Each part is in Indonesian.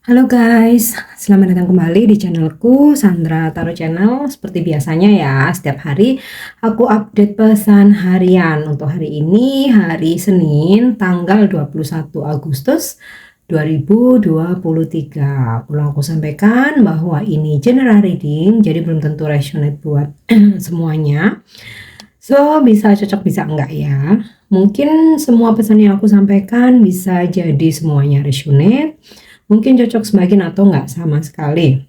Halo guys, selamat datang kembali di channelku Sandra Taro Channel. Seperti biasanya ya, setiap hari aku update pesan harian. Untuk hari ini, hari Senin, tanggal 21 Agustus 2023. Perlu aku sampaikan bahwa ini general reading, jadi belum tentu resonate buat semuanya. So, bisa cocok bisa enggak ya. Mungkin semua pesan yang aku sampaikan bisa jadi semuanya resonate, mungkin cocok sebagian atau enggak sama sekali.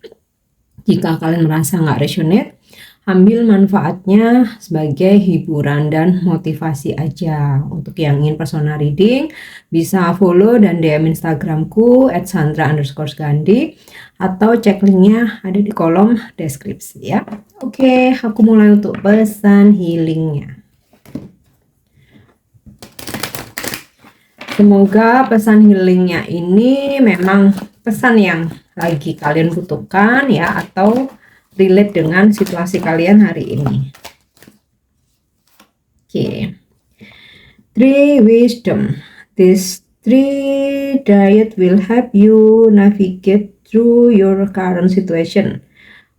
Jika kalian merasa enggak resonate, ambil manfaatnya sebagai hiburan dan motivasi aja. Untuk yang ingin personal reading, bisa follow dan DM Instagramku @sandra_gandhi atau cek linknya ada di kolom deskripsi ya. Oke, aku mulai untuk pesan healingnya. Semoga pesan healingnya ini memang pesan yang lagi kalian butuhkan ya, atau relate dengan situasi kalian hari ini. Oke. Three wisdom. This three diet will help you navigate through your current situation.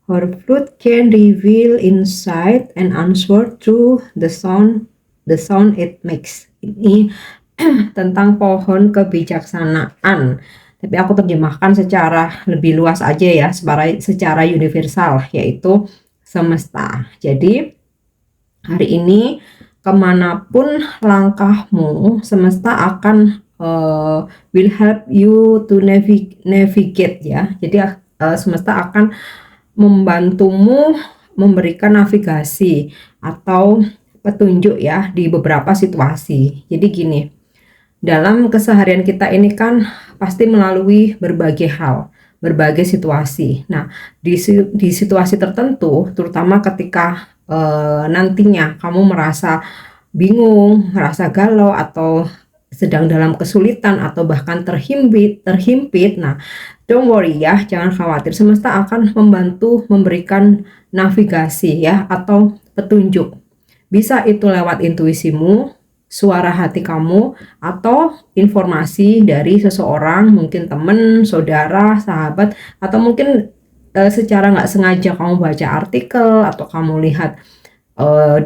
Her fruit can reveal insight and answer through the sound it makes. Ini tentang pohon kebijaksanaan, tapi aku terjemahkan secara lebih luas aja ya, secara universal, yaitu semesta. Jadi hari ini kemanapun langkahmu, semesta akan will help you to navigate ya. Jadi semesta akan membantumu memberikan navigasi atau petunjuk ya di beberapa situasi. Jadi gini, dalam keseharian kita ini kan pasti melalui berbagai hal, berbagai situasi. Nah, di situasi tertentu, terutama ketika nantinya kamu merasa bingung, merasa galau, atau sedang dalam kesulitan, atau bahkan terhimpit. Nah, don't worry ya, jangan khawatir. Semesta akan membantu memberikan navigasi ya, atau petunjuk. Bisa itu lewat intuisimu, suara hati kamu, atau informasi dari seseorang, mungkin teman, saudara, sahabat, atau mungkin secara nggak sengaja kamu baca artikel, atau kamu lihat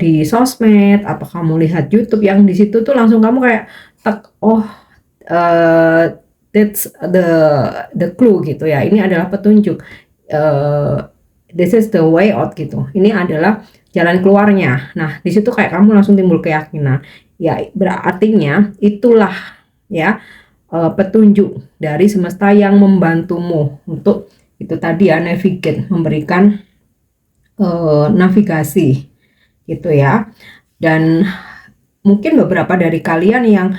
di sosmed, atau kamu lihat YouTube yang di situ tuh langsung kamu kayak oh that's the clue gitu ya, ini adalah petunjuk, this is the way out gitu, ini adalah jalan keluarnya. Nah, di situ kayak kamu langsung timbul keyakinan. Ya, berartinya itulah ya petunjuk dari semesta yang membantumu untuk itu tadi ya, navigate, memberikan navigasi gitu ya. Dan mungkin beberapa dari kalian yang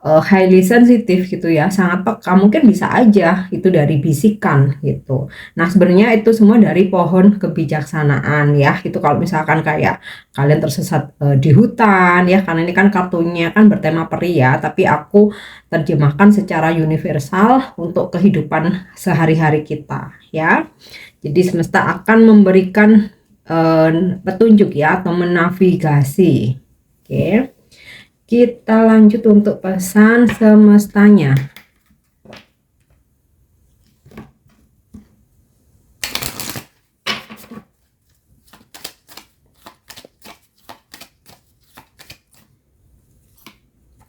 highly sensitif gitu ya, sangat peka, mungkin bisa aja itu dari bisikan gitu. Nah, sebenarnya itu semua dari pohon kebijaksanaan ya. Itu kalau misalkan kayak kalian tersesat di hutan ya, karena ini kan kartunya kan bertema peri ya, tapi aku terjemahkan secara universal untuk kehidupan sehari-hari kita ya. Jadi semesta akan memberikan petunjuk ya, atau menavigasi. Oke. Kita lanjut untuk pesan semestanya.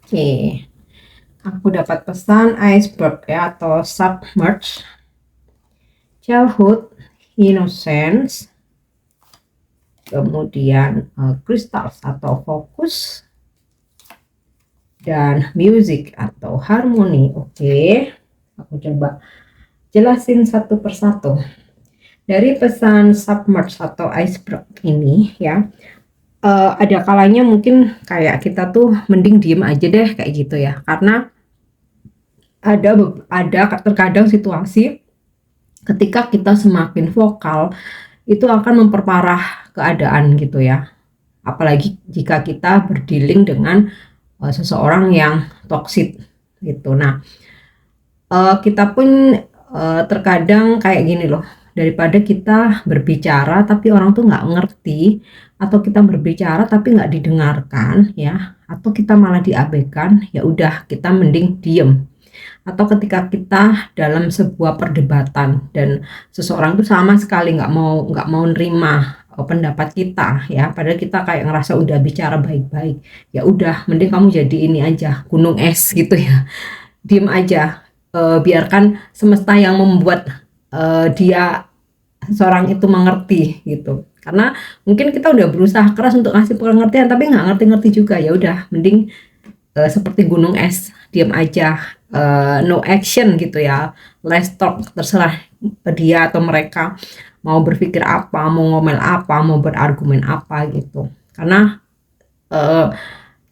Oke, aku dapat pesan iceberg ya, atau submerge, childhood, innocence, kemudian crystals atau fokus, dan music atau harmoni. Oke, aku coba jelasin satu persatu. Dari pesan submerge atau iceberg ini ya, ada kalanya mungkin kayak kita tuh mending diem aja deh kayak gitu ya, karena ada terkadang situasi ketika kita semakin vokal itu akan memperparah keadaan gitu ya, apalagi jika kita berdealing dengan seseorang yang toksik gitu. Nah, kita pun terkadang kayak gini loh, daripada kita berbicara tapi orang tuh nggak ngerti, atau kita berbicara tapi nggak didengarkan ya, atau kita malah diabaikan, ya udah kita mending diem. atau ketika kita dalam sebuah perdebatan dan seseorang itu sama sekali nggak mau nerima pendapat kita ya, padahal kita kayak ngerasa udah bicara baik-baik, ya udah mending kamu jadi ini aja, gunung es gitu ya, diem aja, biarkan semesta yang membuat dia seorang itu mengerti gitu. Karena mungkin kita udah berusaha keras untuk ngasih pengertian tapi nggak ngerti-ngerti juga, ya udah mending seperti gunung es, diam aja, no action gitu ya, let's talk, terserah dia atau mereka mau berpikir apa, mau ngomel apa, mau berargumen apa gitu. Karena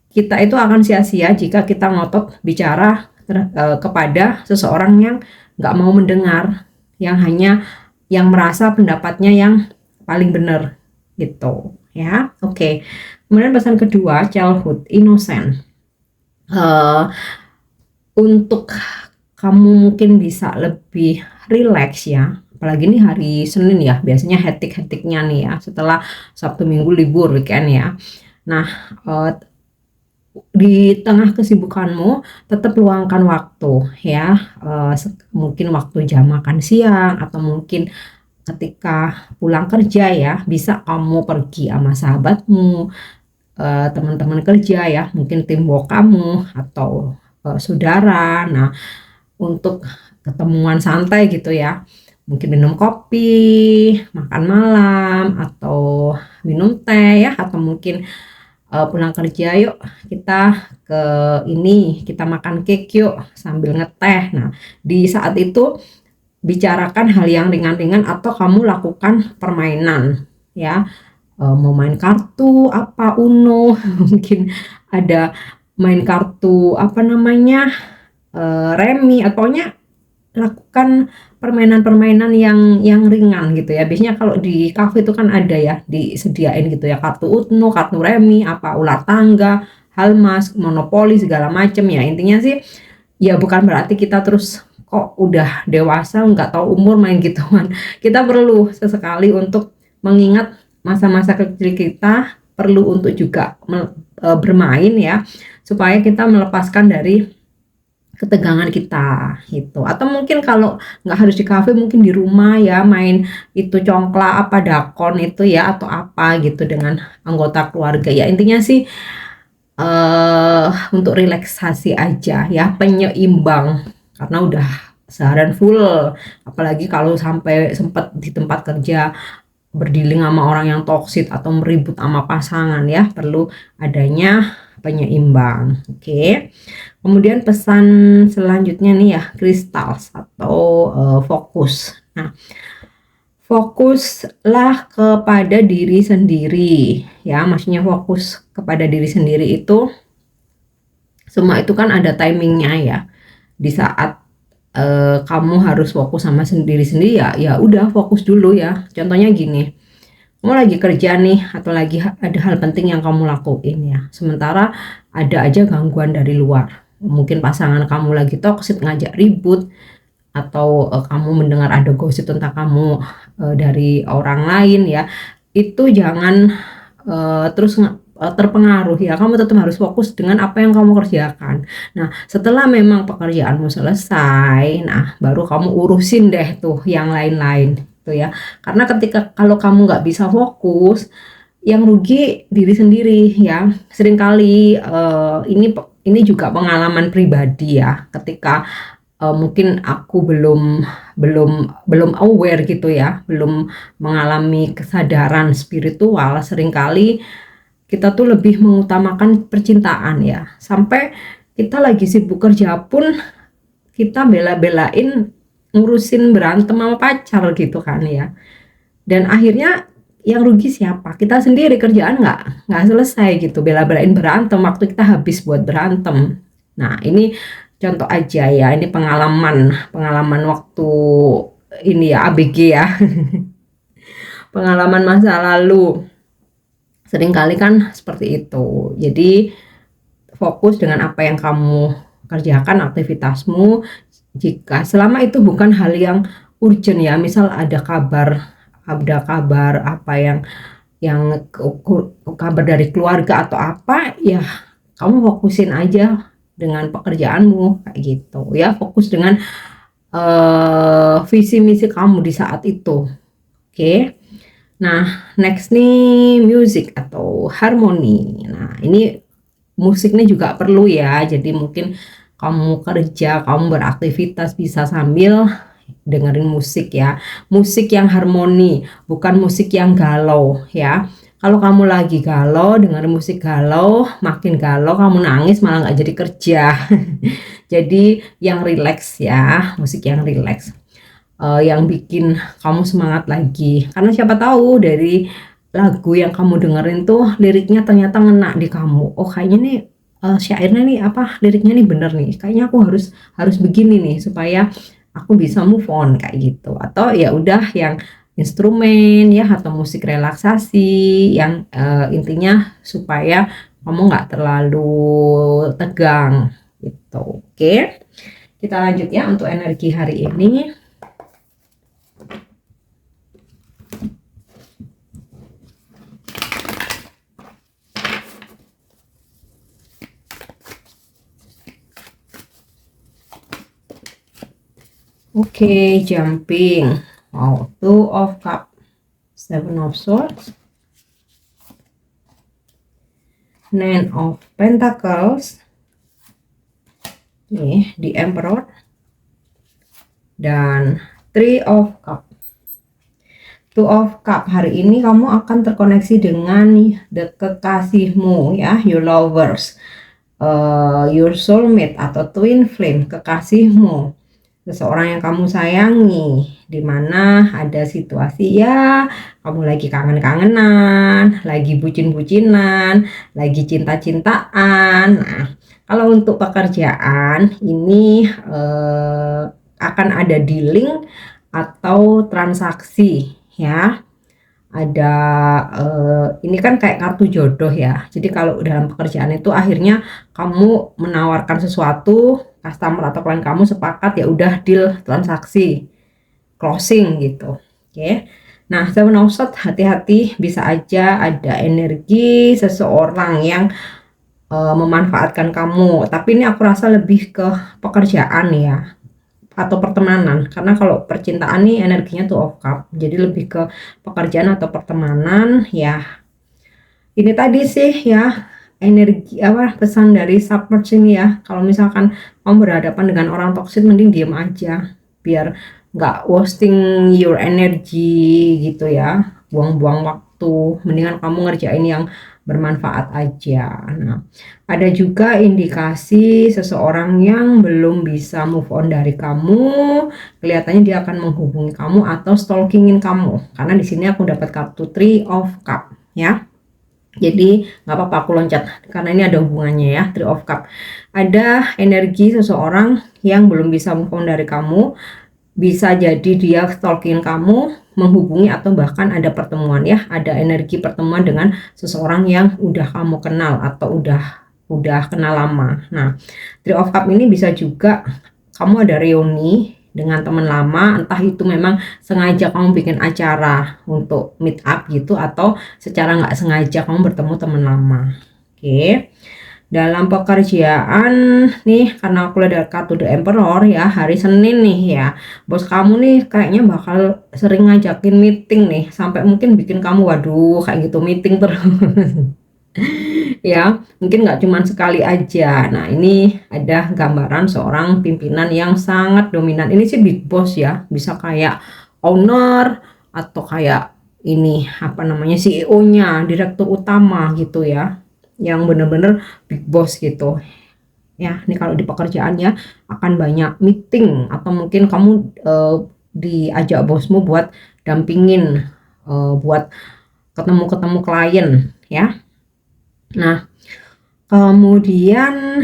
kita itu akan sia-sia jika kita ngotot bicara kepada seseorang yang nggak mau mendengar, yang hanya yang merasa pendapatnya yang paling benar gitu ya. Oke. Kemudian pesan kedua, childhood innocent. Untuk kamu mungkin bisa lebih rileks ya, apalagi ini hari Senin ya, biasanya hektik-hektiknya nih ya, setelah Sabtu Minggu libur weekend ya. Nah, di tengah kesibukanmu tetap luangkan waktu ya, mungkin waktu jam makan siang atau mungkin ketika pulang kerja ya, bisa kamu pergi sama sahabatmu, teman-teman kerja ya, mungkin teamwork kamu atau saudara. Nah, untuk ketemuan santai gitu ya, mungkin minum kopi, makan malam, atau minum teh ya, atau mungkin pulang kerja yuk kita ke ini, kita makan cake yuk sambil ngeteh. Nah, di saat itu bicarakan hal yang ringan-ringan atau kamu lakukan permainan ya, mau main kartu apa Uno mungkin ada main kartu apa namanya, remi, ataunya lakukan permainan-permainan yang ringan gitu ya. Biasanya kalau di kafe itu kan ada ya disediain gitu ya, kartu Uno, kartu remi, apa ular tangga, halmas, monopoli segala macem ya. Intinya sih ya bukan berarti kita terus kok udah dewasa nggak tahu umur main gituan. Kita perlu sesekali untuk mengingat masa-masa kecil kita, perlu untuk juga bermain ya, supaya kita melepaskan dari ketegangan kita gitu. Atau mungkin kalau nggak harus di kafe, mungkin di rumah ya, main itu congklak apa dakon itu ya, atau apa gitu dengan anggota keluarga ya. Intinya sih untuk relaksasi aja ya, penyeimbang, karena udah seharian full, apalagi kalau sampai sempat di tempat kerja berdiling sama orang yang toksik atau meribut sama pasangan ya, perlu adanya penyeimbang. Oke. Kemudian pesan selanjutnya nih ya, crystals atau fokus. Nah, fokuslah kepada diri sendiri ya, maksudnya fokus kepada diri sendiri itu, semua itu kan ada timingnya ya. Di saat kamu harus fokus sama sendiri sendiri ya udah fokus dulu ya. Contohnya gini, kamu lagi kerja nih atau lagi ada hal penting yang kamu lakuin ya, sementara ada aja gangguan dari luar, mungkin pasangan kamu lagi toksik ngajak ribut, atau kamu mendengar ada gosip tentang kamu dari orang lain ya, itu jangan terus terpengaruh ya. Kamu tetap harus fokus dengan apa yang kamu kerjakan. Nah, setelah memang pekerjaanmu selesai, nah baru kamu urusin deh tuh yang lain-lain tuh ya. Karena ketika kalau kamu nggak bisa fokus, yang rugi diri sendiri ya. Seringkali ini juga pengalaman pribadi ya, ketika mungkin aku belum aware gitu ya, belum mengalami kesadaran spiritual. Seringkali kita tuh lebih mengutamakan percintaan ya, sampai kita lagi sibuk kerja pun kita bela-belain ngurusin berantem sama pacar gitu kan ya, dan akhirnya yang rugi siapa? Kita sendiri, kerjaan nggak selesai gitu, bela-belain berantem, waktu kita habis buat berantem. Nah, ini contoh aja ya, ini pengalaman waktu ini ya, ABG ya. Pengalaman masa lalu. Seringkali kan seperti itu. Jadi fokus dengan apa yang kamu kerjakan, aktivitasmu. Jika selama itu bukan hal yang urgent ya, misal ada kabar apa yang kabar dari keluarga atau apa ya, kamu fokusin aja dengan pekerjaanmu kayak gitu ya, fokus dengan visi misi kamu di saat itu. Oke. Nah, next nih music atau harmoni. Nah, ini musiknya juga perlu ya. Jadi mungkin kamu kerja, kamu beraktivitas bisa sambil dengerin musik ya. Musik yang harmoni, bukan musik yang galau ya. Kalau kamu lagi galau, dengerin musik galau, makin galau kamu nangis malah nggak jadi kerja. Jadi yang relax ya, musik yang relax. Yang bikin kamu semangat lagi. Karena siapa tahu dari lagu yang kamu dengerin tuh liriknya ternyata ngena di kamu. Oh kayaknya nih syairnya nih apa liriknya nih bener nih. Kayaknya aku harus begini nih supaya aku bisa move on kayak gitu. Atau ya udah yang instrumen ya atau musik relaksasi yang intinya supaya kamu nggak terlalu tegang gitu. Oke. Kita lanjut ya untuk energi hari ini. Oke, jumping. Wow, Two of Cups, Seven of Swords, Nine of Pentacles, nih di Emperor, dan Three of Cups. Two of Cups hari ini kamu akan terkoneksi dengan kekasihmu ya, your lovers, your soulmate atau twin flame, kekasihmu. Seseorang yang kamu sayangi, dimana ada situasi ya kamu lagi kangen-kangenan, lagi bucin-bucinan, lagi cinta-cintaan. Nah, kalau untuk pekerjaan ini akan ada dealing atau transaksi ya. Ada ini kan kayak kartu jodoh ya. Jadi kalau dalam pekerjaan itu akhirnya kamu menawarkan sesuatu, customer atau klien kamu sepakat ya udah deal, transaksi, closing gitu. Oke. Nah, Seven of Swords, hati-hati, bisa aja ada energi seseorang yang memanfaatkan kamu. Tapi ini aku rasa lebih ke pekerjaan ya atau pertemanan, karena kalau percintaan nih energinya tuh of cup, jadi lebih ke pekerjaan atau pertemanan ya. Ini tadi sih ya energi apa pesan dari submerge ini ya, kalau misalkan kamu berhadapan dengan orang toksik mending diem aja biar nggak wasting your energy gitu ya, buang-buang waktu, mendingan kamu ngerjain yang bermanfaat aja. Nah, ada juga indikasi seseorang yang belum bisa move on dari kamu, kelihatannya dia akan menghubungi kamu atau stalkingin kamu, karena di sini aku dapat kartu Three of Cup ya. Jadi nggak apa-apa aku loncat karena ini ada hubungannya ya. Three of Cup, ada energi seseorang yang belum bisa move on dari kamu, bisa jadi dia stalking kamu, menghubungi atau bahkan ada pertemuan ya, ada energi pertemuan dengan seseorang yang udah kamu kenal atau udah kenal lama. Nah, Three of Cup ini bisa juga kamu ada reuni dengan teman lama, entah itu memang sengaja kamu bikin acara untuk meet up gitu atau secara nggak sengaja kamu bertemu teman lama. Oke. Dalam pekerjaan nih, karena aku lihat kartu The Emperor ya, hari Senin nih ya, bos kamu nih kayaknya bakal sering ngajakin meeting nih, sampai mungkin bikin kamu waduh kayak gitu meeting terus. Ya mungkin nggak cuma sekali aja. Nah ini ada gambaran seorang pimpinan yang sangat dominan, ini sih big boss ya, bisa kayak owner atau kayak ini apa namanya CEO-nya, direktur utama gitu ya, yang bener-bener big boss gitu ya. Ini kalau di pekerjaannya akan banyak meeting atau mungkin kamu diajak bosmu buat dampingin, buat ketemu klien ya. Nah kemudian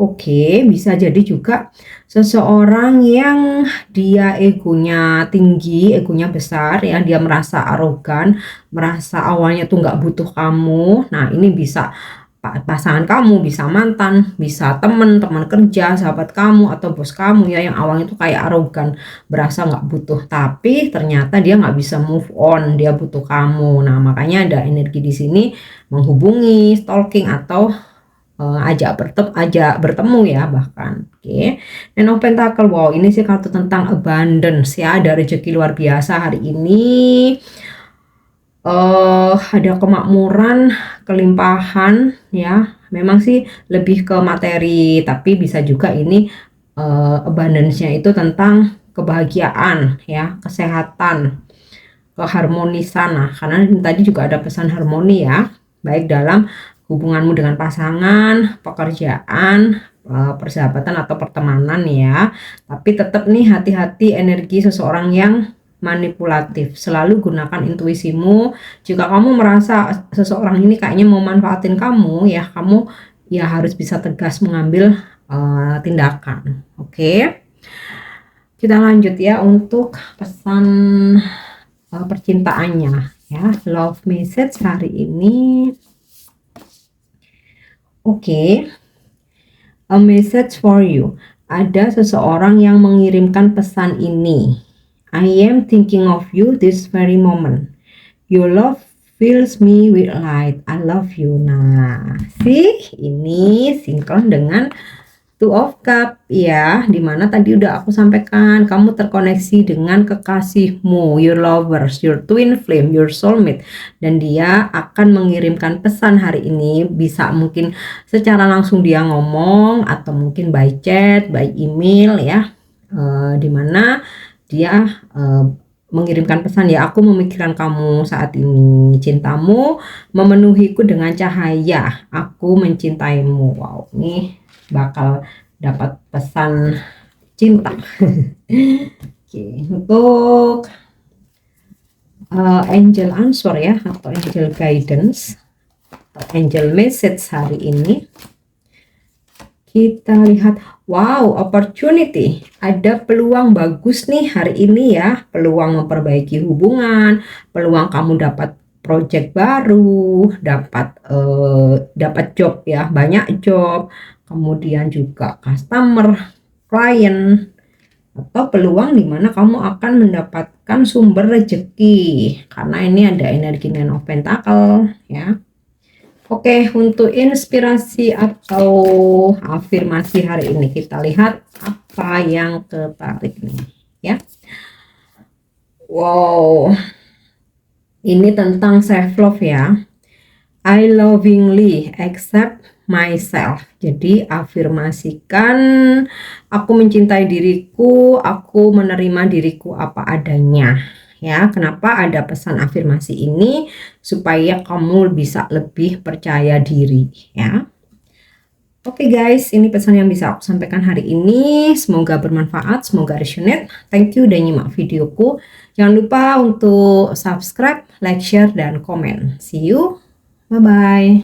oke, bisa jadi juga seseorang yang dia egonya tinggi, egonya besar ya, dia merasa arogan, merasa awalnya tuh nggak butuh kamu. Nah ini bisa pasangan kamu, bisa mantan, bisa teman kerja, sahabat kamu atau bos kamu ya, yang awalnya tuh kayak arogan, berasa nggak butuh, tapi ternyata dia nggak bisa move on, dia butuh kamu. Nah makanya ada energi di sini menghubungi, stalking atau ajak bertemu ya bahkan. Oke. Nine of Pentacle, wow ini sih kartu tentang abundance ya, ada rezeki luar biasa hari ini. Ada kemakmuran, kelimpahan ya. Memang sih lebih ke materi, tapi bisa juga ini abundance-nya itu tentang kebahagiaan ya, kesehatan, keharmonisan. Nah, karena tadi juga ada pesan harmoni ya, baik dalam hubunganmu dengan pasangan, pekerjaan, persahabatan atau pertemanan ya. Tapi tetap nih hati-hati energi seseorang yang manipulatif. Selalu gunakan intuisimu. Jika kamu merasa seseorang ini kayaknya mau manfaatin kamu ya, kamu ya harus bisa tegas mengambil tindakan. Oke. Kita lanjut ya untuk pesan percintaannya ya, love message hari ini. Oke. A message for you. Ada seseorang yang mengirimkan pesan ini. I am thinking of you this very moment. Your love fills me with light. I love you. Nah, ini sinkron dengan Two of Cup ya, dimana tadi udah aku sampaikan kamu terkoneksi dengan kekasihmu, your lovers, your twin flame, your soulmate, dan dia akan mengirimkan pesan hari ini. Bisa mungkin secara langsung dia ngomong atau mungkin by chat, by email ya, dimana dia mengirimkan pesan ya, aku memikirkan kamu saat ini, cintamu memenuhiku dengan cahaya, aku mencintaimu. Wow, ini bakal dapat pesan cinta. Oke, untuk angel answer ya, atau angel guidance atau angel message hari ini, kita lihat, wow, opportunity, ada peluang bagus nih hari ini ya, peluang memperbaiki hubungan, peluang kamu dapat project baru, dapat job ya, banyak job, kemudian juga customer, klien, atau peluang dimana kamu akan mendapatkan sumber rezeki, karena ini ada energi Nine of Pentacle ya. Oke, untuk inspirasi atau afirmasi hari ini, kita lihat apa yang tertarik nih ya. Wow, ini tentang self love ya. I lovingly accept myself. Jadi afirmasikan, aku mencintai diriku, aku menerima diriku apa adanya. Ya, kenapa ada pesan afirmasi ini? Supaya kamu bisa lebih percaya diri ya. Oke guys, ini pesan yang bisa aku sampaikan hari ini. Semoga bermanfaat, semoga resonate. Thank you udah nyimak videoku. Jangan lupa untuk subscribe, like, share, dan komen. See you. Bye-bye.